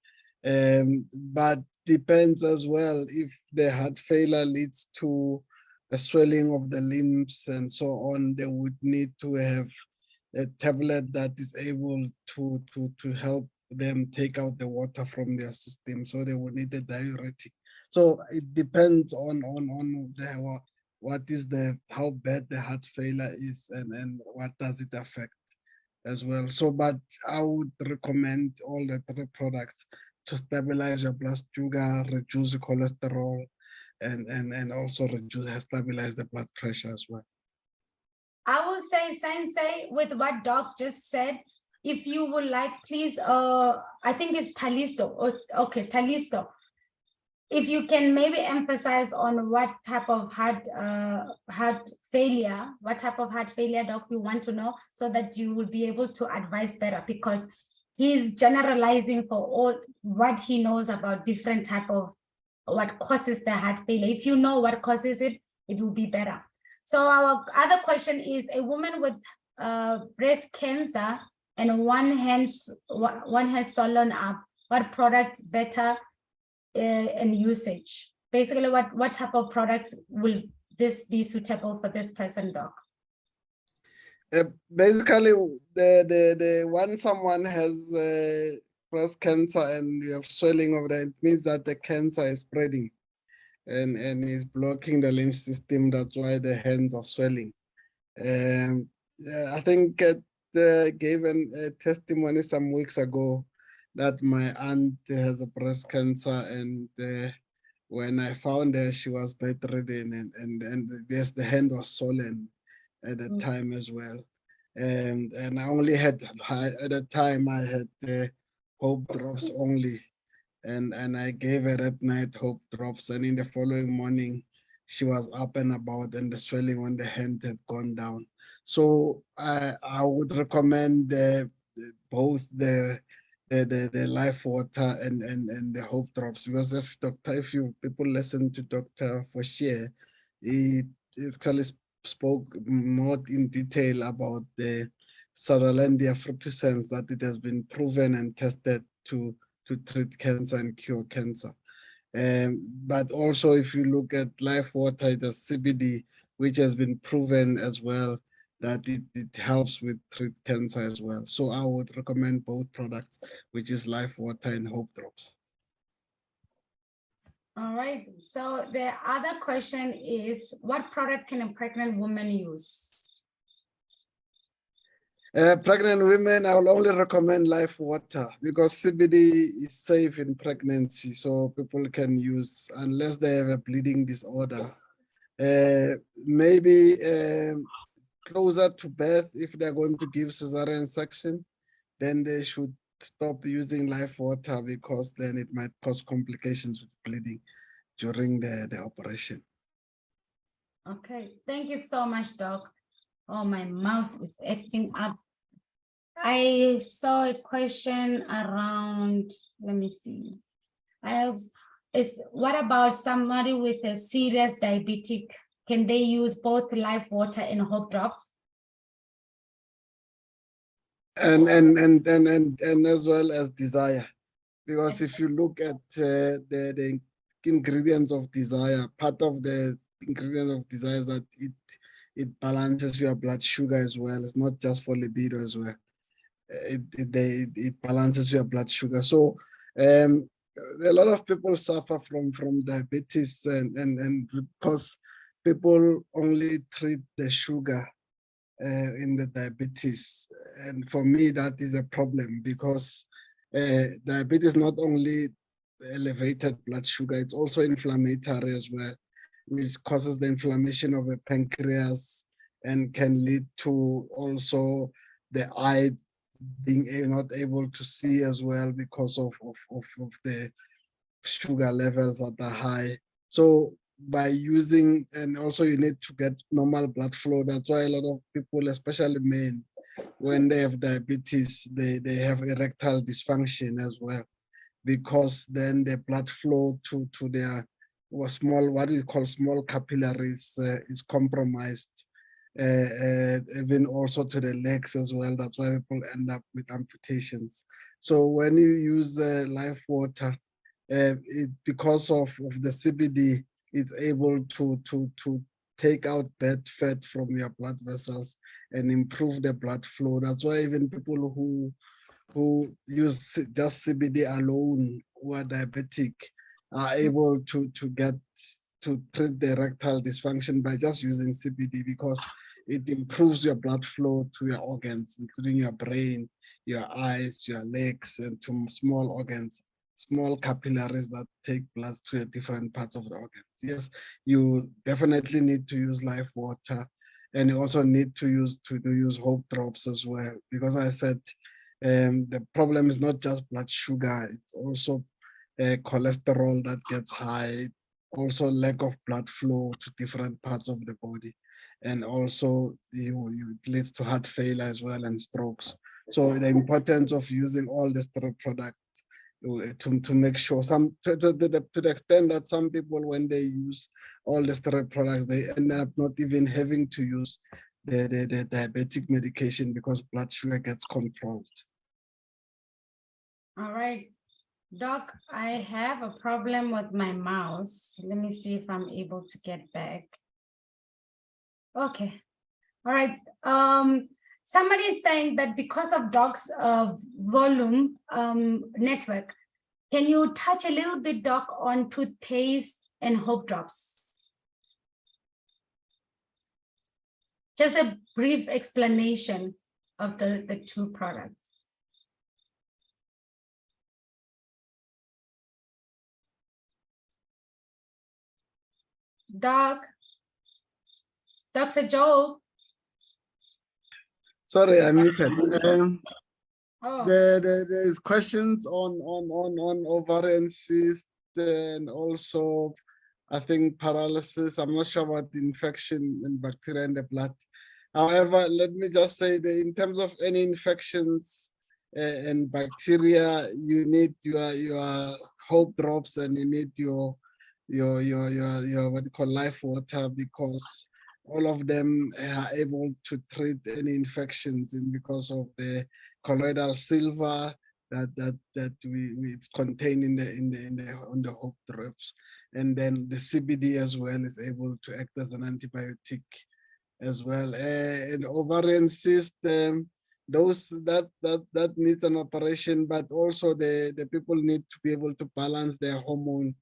But depends as well if the heart failure leads to a swelling of the limbs and so on. They would need to have a tablet that is able to help them take out the water from their system. So they would need a diuretic. So it depends on what is how bad the heart failure is, and what does it affect as well. So, but I would recommend all the 3 products to stabilize your blood sugar, reduce the cholesterol, and also stabilize the blood pressure as well. I will say, Sensei, with what Doc just said, if you would like, please, I think it's Talisto. Okay, Talisto. If you can maybe emphasize on what type of heart failure, Doc, you want to know, so that you will be able to advise better, because he's generalizing for all what he knows about different type of what causes the heart failure. If you know what causes it, it will be better. So our other question is, a woman with breast cancer and one hand swollen up, what product better in usage? Basically, what type of products will this be suitable for this person, Doc? Basically, the when someone has breast cancer and you have swelling of that, it means that the cancer is spreading and is blocking the lymph system. That's why the hands are swelling. I think gave a testimony some weeks ago that my aunt has a breast cancer, and when I found her, she was bedridden, and yes, the hand was swollen at the time as well. And I only had, at the time I had hope drops only, and I gave her at night hope drops, and in the following morning she was up and about, and the swelling on the hand had gone down. So I would recommend both the life water and the hope drops, because if you people listen to Dr. Foshier, he actually spoke more in detail about the Sutherlandia fructescens, that it has been proven and tested to treat cancer and cure cancer. But also, if you look at life water, the CBD, which has been proven as well that it helps with treat cancer as well. So I would recommend both products, which is life water and hope drops. All right. So the other question is, what product can a pregnant woman use? Pregnant women, I will only recommend life water, because CBD is safe in pregnancy, so people can use unless they have a bleeding disorder. Maybe closer to birth, if they're going to give cesarean section, then they should stop using live water because then it might cause complications with bleeding during the operation. Okay, thank you so much, Doc. Oh, my mouse is acting up. I saw a question around, let me see. What about somebody with a serious diabetic? Can they use both live water and hope drops? And as well as desire, because if you look at the ingredients of desire, part of the ingredients of desire is that it balances your blood sugar as well. It's not just for libido as well. It balances your blood sugar. So a lot of people suffer from diabetes and because people only treat the sugar in the diabetes. And for me, that is a problem because diabetes not only elevated blood sugar, it's also inflammatory as well, which causes the inflammation of the pancreas and can lead to also the eye being not able to see as well because of the sugar levels that are high. So by using, and also you need to get normal blood flow. That's why a lot of people, especially men, when they have diabetes, they have erectile dysfunction as well, because then the blood flow to their small, what we call small capillaries is compromised. Even also to the legs as well. That's why people end up with amputations. So when you use live water, because of the CBD, it's able to take out bad fat from your blood vessels and improve the blood flow. That's why even people who use just CBD alone, who are diabetic, are able to treat the erectile dysfunction by just using CBD, because it improves your blood flow to your organs, including your brain, your eyes, your legs, and to small organs, small capillaries that take blood to different parts of the organs. Yes, you definitely need to use live water, and you also need to use hope drops as well, because I said the problem is not just blood sugar, it's also cholesterol that gets high, also lack of blood flow to different parts of the body, and also it leads to heart failure as well and strokes. So the importance of using all these three products to make sure to the extent that some people, when they use all these three products, they end up not even having to use the diabetic medication because blood sugar gets controlled. All right, Doc, I have a problem with my mouse. Let me see if I'm able to get back. Okay, all right. Somebody is saying that because of Doc's volume network, can you touch a little bit, Doc, on toothpaste and hope drops? Just a brief explanation of the two products. Doc, Dr. Joe. Sorry, I'm muted. Oh. There's questions on ovarian cyst and also, I think, paralysis. I'm not sure about the infection and bacteria in the blood. However, let me just say that in terms of any infections and bacteria, you need your hope drops, and you need your what you call life water, because all of them are able to treat any infections, and because of the colloidal silver that it's contained in the hope drops, and then the CBD as well is able to act as an antibiotic as well. And ovarian cyst, those that needs an operation, but also the people need to be able to balance their hormone.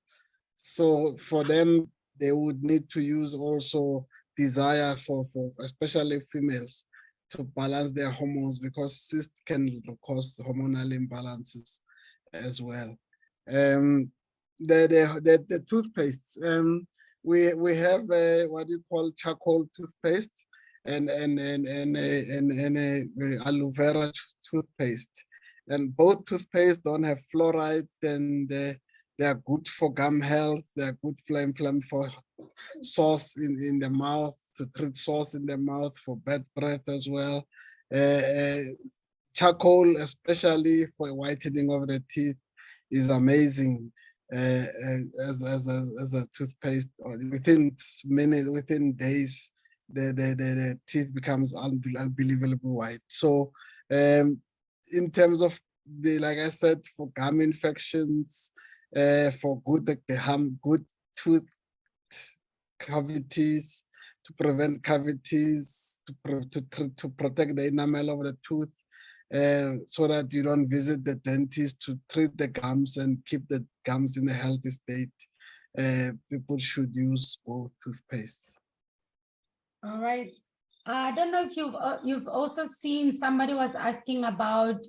So for them, they would need to use also desire for especially females to balance their hormones, because cysts can cause hormonal imbalances as well. The toothpastes, we have what you call charcoal toothpaste, and aloe vera toothpaste. And both toothpaste don't have fluoride, and they are good for gum health. They are good for sores in the mouth, to treat sores in the mouth, for bad breath as well. Charcoal, especially for whitening of the teeth, is amazing as a toothpaste. Within days, the teeth becomes unbelievably white. So in terms of like I said, for gum infections, for good tooth cavities, to prevent cavities, to protect the enamel of the tooth, so that you don't visit the dentist to treat the gums and keep the gums in a healthy state. People should use both toothpastes. All right. I don't know if you've also seen, somebody was asking about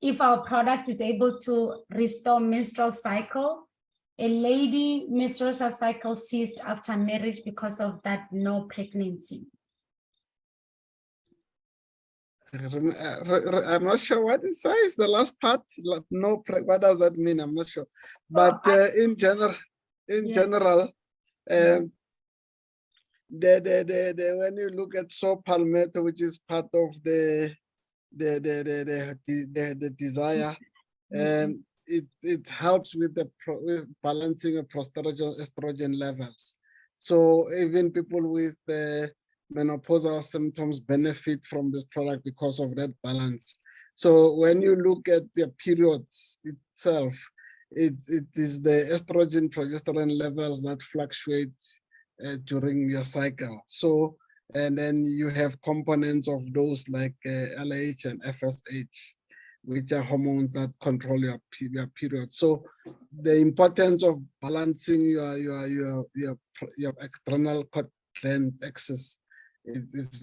if our product is able to restore menstrual cycle. A lady menstrual cycle ceased after marriage because of that no pregnancy. I'm not sure what it says. The last part, no, what does that mean? I'm not sure. But in general, when you look at saw palmetto, which is part of the desire, it helps with with balancing of estrogen levels. So even people with menopausal symptoms benefit from this product because of that balance. So when you look at the periods itself, it is the estrogen progesterone levels that fluctuate during your cycle. So, and then you have components of those like LH and FSH, which are hormones that control your period. So the importance of balancing your external gland axis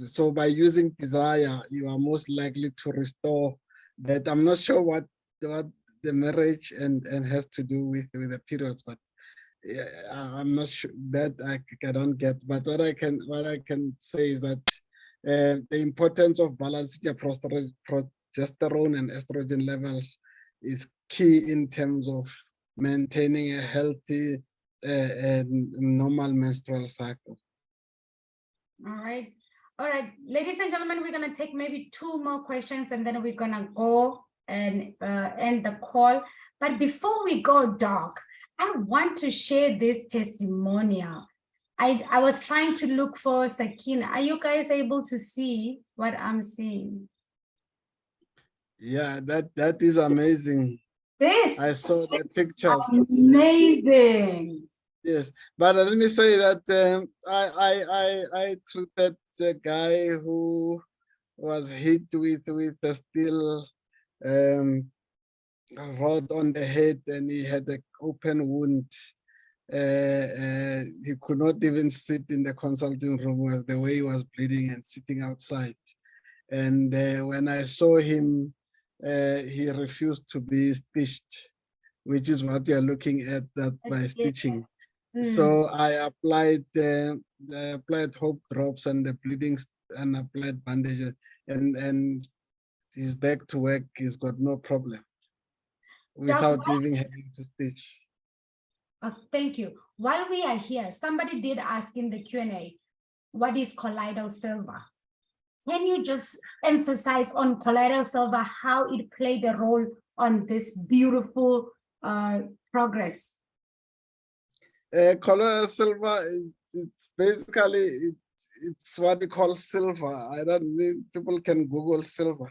so by using desire, you are most likely to restore that. I'm not sure what the marriage and has to do with the periods, but I'm not sure that I don't get. But what I can say is that the importance of balancing your progesterone and estrogen levels is key in terms of maintaining a healthy and normal menstrual cycle. All right. All right, ladies and gentlemen, we're going to take maybe 2 more questions and then we're going to go and end the call. But before we go, Doc, I want to share this testimonial. I was trying to look for Sakina. Are you guys able to see what I'm seeing? Yeah, that is amazing. This I saw the pictures. amazing. Yes, but let me say that I treated the guy who was hit with a steel rod on the head, and he had an open wound. He could not even sit in the consulting room as the way he was bleeding and sitting outside. And when I saw him, he refused to be stitched, which is what we are looking at, that by stitching. So I applied hope drops and the bleeding and applied bandages, and he's back to work. He's got no problem without even having to stitch. Thank you. While we are here, somebody did ask in the Q&A, what is colloidal silver? Can you just emphasize on colloidal silver, how it played a role on this beautiful progress? Colloidal silver, it's basically, it's what we call silver. I don't mean people can Google silver.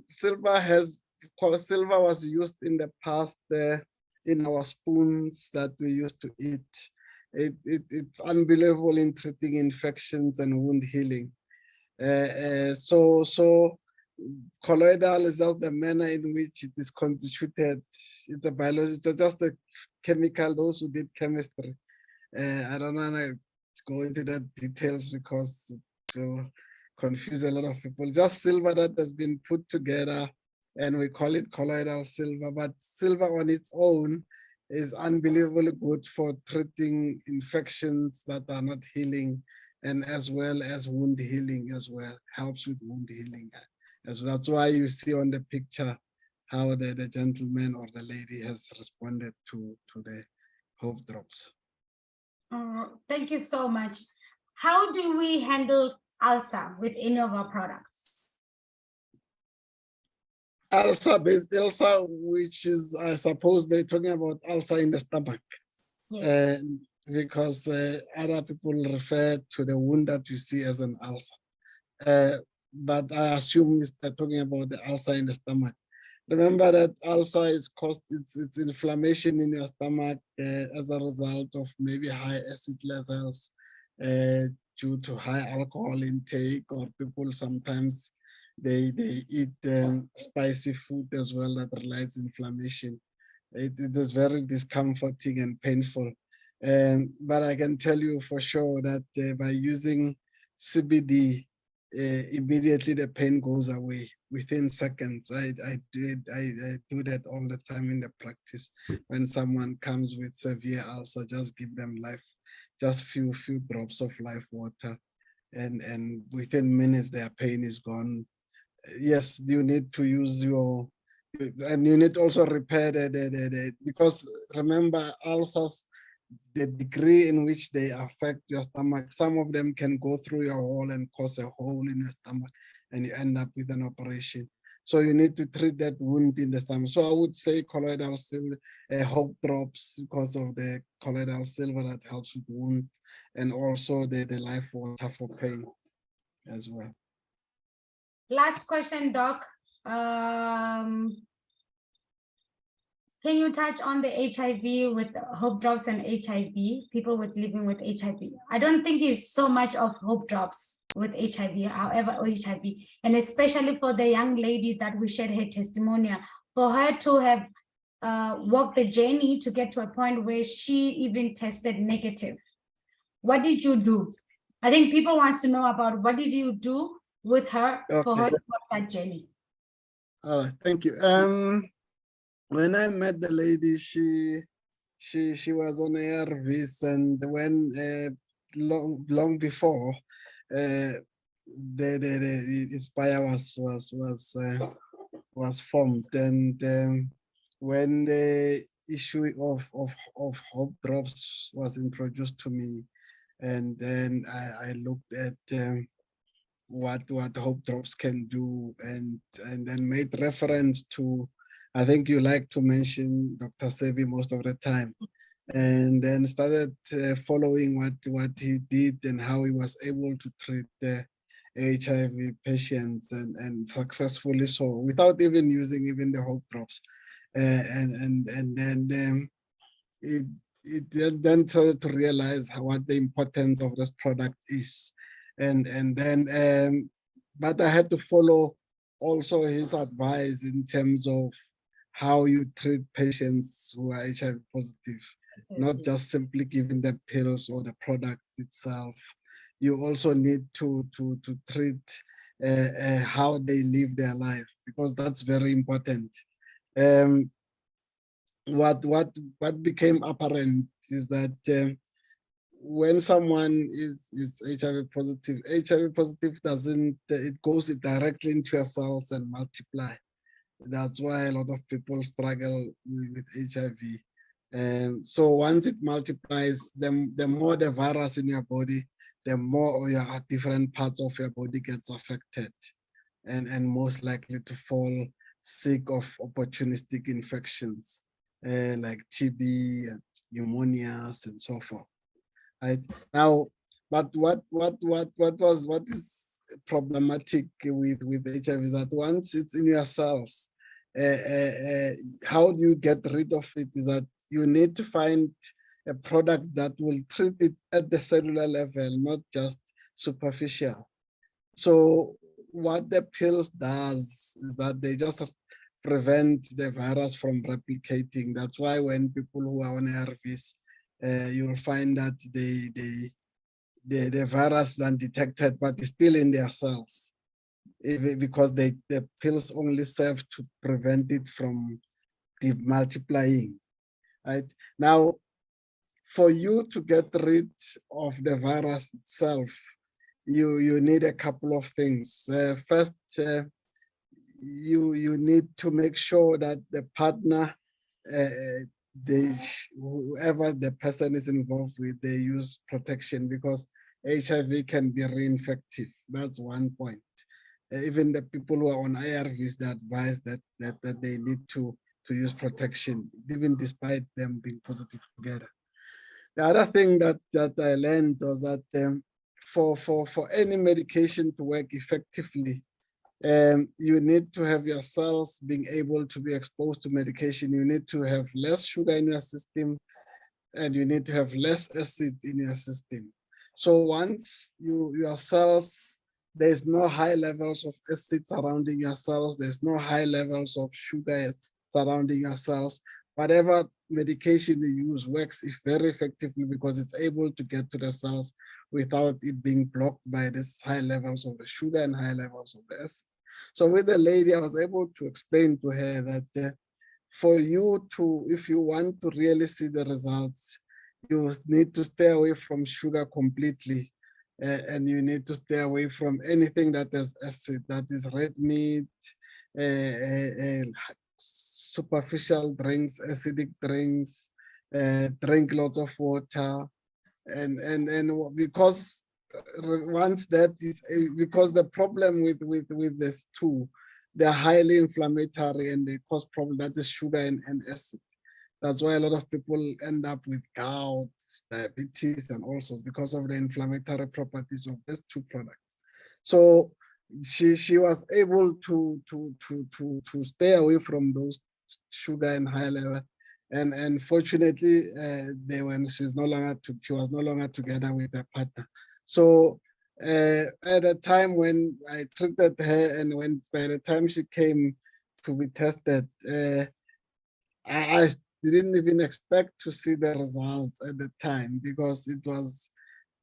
Silver was used in the past in our spoons that we used to eat. It's unbelievable in treating infections and wound healing. So colloidal is just the manner in which it is constituted. It's a biology, it's just a chemical. Those who did chemistry, I don't want to go into the details because it will confuse a lot of people. Just silver that has been put together, and we call it colloidal silver. But silver on its own is unbelievably good for treating infections that are not healing and as well as wound healing as well, helps with wound healing. And so that's why you see on the picture how the gentleman or the lady has responded to the hope drops. Thank you so much. How do we handle ulcer with any of our products? Ulcer, which is, I suppose they're talking about ulcer in the stomach. Yes. Because other people refer to the wound that you see as an ulcer. But I assume they're talking about the ulcer in the stomach. Remember that ulcer is caused, it's inflammation in your stomach as a result of maybe high acid levels due to high alcohol intake, or people sometimes they eat spicy food as well that relates inflammation. It is very discomforting and painful. But I can tell you for sure that by using CBD, immediately the pain goes away within seconds. I do that all the time in the practice. When someone comes with severe ulcer, just give them just few drops of life water, and within minutes their pain is gone. Yes, you need to use and you need to also repair because remember, ulcers, the degree in which they affect your stomach, some of them can go through your wall and cause a hole in your stomach, and you end up with an operation. So you need to treat that wound in the stomach. So I would say colloidal silver, hope drops, because of the colloidal silver that helps with wound, and also the life water for pain as well. Last question, Doc. Can you touch on the HIV with hope drops and HIV, people living with HIV? I don't think it's so much of hope drops with HIV, however, or HIV, and especially for the young lady that we shared her testimonial, for her to have walked the journey to get to a point where she even tested negative. What did you do? I think people wants to know about what did you do with her for her to walk that journey. All right, thank you. When I met the lady, she was on ARVs, and when long before the Inspyre was formed, and when the issue of hope drops was introduced to me, and then I looked at what hope drops can do, and then made reference to, I think you like to mention Dr. Sebi most of the time, and then started following what he did and how he was able to treat the HIV patients, and successfully so, without even using even the hope drops. And then it then started to realize what the importance of this product is. And then, but I had to follow also his advice in terms of how you treat patients who are HIV positive, not just simply giving them pills or the product itself. You also need to treat how they live their life, because that's very important. What became apparent is that when someone is HIV positive doesn't, it goes directly into your cells and multiply. That's why a lot of people struggle with HIV. And so once it multiplies, the more the virus in your body, the more your different parts of your body gets affected, and most likely to fall sick of opportunistic infections like TB and pneumonias and so forth. Right now, but what is problematic with HIV is that once it's in your cells, how do you get rid of it? Is that you need to find a product that will treat it at the cellular level, not just superficial. So what the pills does is that they just prevent the virus from replicating. That's why when people who are on ARVs, you'll find that the virus is undetected, but it's still in their cells, because the pills only serve to prevent it from multiplying. Right now, for you to get rid of the virus itself, you need a couple of things. First, you need to make sure that the partner, whoever the person is involved with, they use protection, because HIV can be reinfective. That's one point. Even the people who are on ARVs, they advise that they need to use protection, even despite them being positive together. The other thing that I learned was that for any medication to work effectively, you need to have your cells being able to be exposed to medication. You need to have less sugar in your system, and you need to have less acid in your system. So once your cells, there's no high levels of acid surrounding your cells, there's no high levels of sugar surrounding your cells, whatever medication you use works very effectively, because it's able to get to the cells without it being blocked by this high levels of the sugar and high levels of the acid. So with the lady, I was able to explain to her that for you to, if you want to really see the results, you need to stay away from sugar completely. And you need to stay away from anything that has acid, that is red meat, superficial drinks, acidic drinks, drink lots of water. And because once that is, because the problem with this too, they're highly inflammatory and they cause problem, that is sugar and acid. That's why a lot of people end up with gout, diabetes, and all sorts, because of the inflammatory properties of these two products. So she was able to stay away from those sugar and high level. And fortunately, she was no longer together with her partner. So at a time when I treated her, and by the time she came to be tested, I didn't even expect to see the results at the time, because it was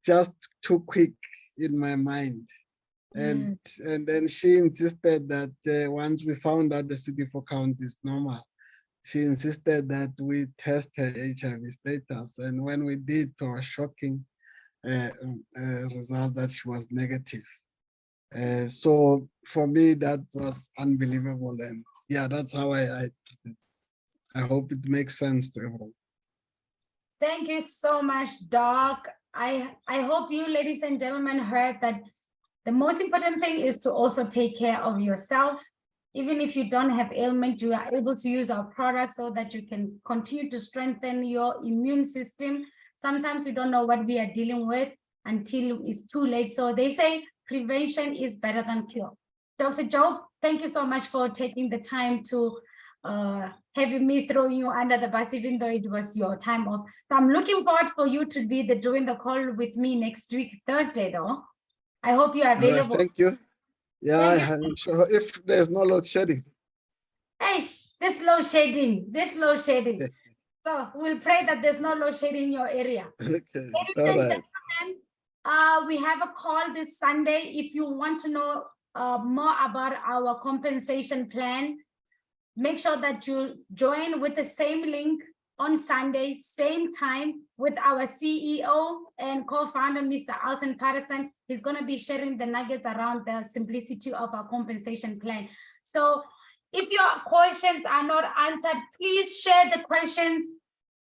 just too quick in my mind. And then she insisted that once we found out the CD4 count is normal, she insisted that we test her HIV status. And when we did, it was shocking result that she was negative. So for me, that was unbelievable. And yeah, that's how I hope it makes sense to everyone. Thank you so much, Doc. I hope you, ladies and gentlemen, heard that the most important thing is to also take care of yourself. Even if you don't have ailment, you are able to use our products so that you can continue to strengthen your immune system. Sometimes we don't know what we are dealing with until it's too late. So they say prevention is better than cure. Dr. Job, thank you so much for taking the time to having me throwing you under the bus, even though it was your time off. So I'm looking forward for you to be doing the call with me next week, Thursday, though. I hope you are available. Thank you. Yeah, I'm sure, if there's no load shedding. Hey, this load shedding. So we'll pray that there's no load shedding in your area. Okay. Ladies and gentlemen, we have a call this Sunday. If you want to know more about our compensation plan, make sure that you join with the same link on Sunday, same time, with our CEO and co-founder, Mr. Alton Patterson. He's going to be sharing the nuggets around the simplicity of our compensation plan. So if your questions are not answered, please share the questions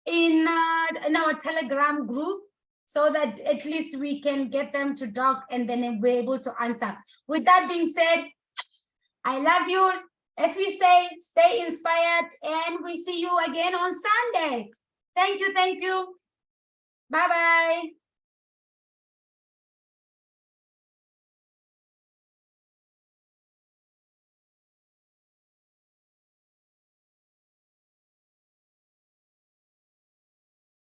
in our Telegram group, so that at least we can get them to Doc and then we're able to answer. With that being said, I love you. As we say, stay inspired, and we see you again on Sunday. Thank you. Bye-bye.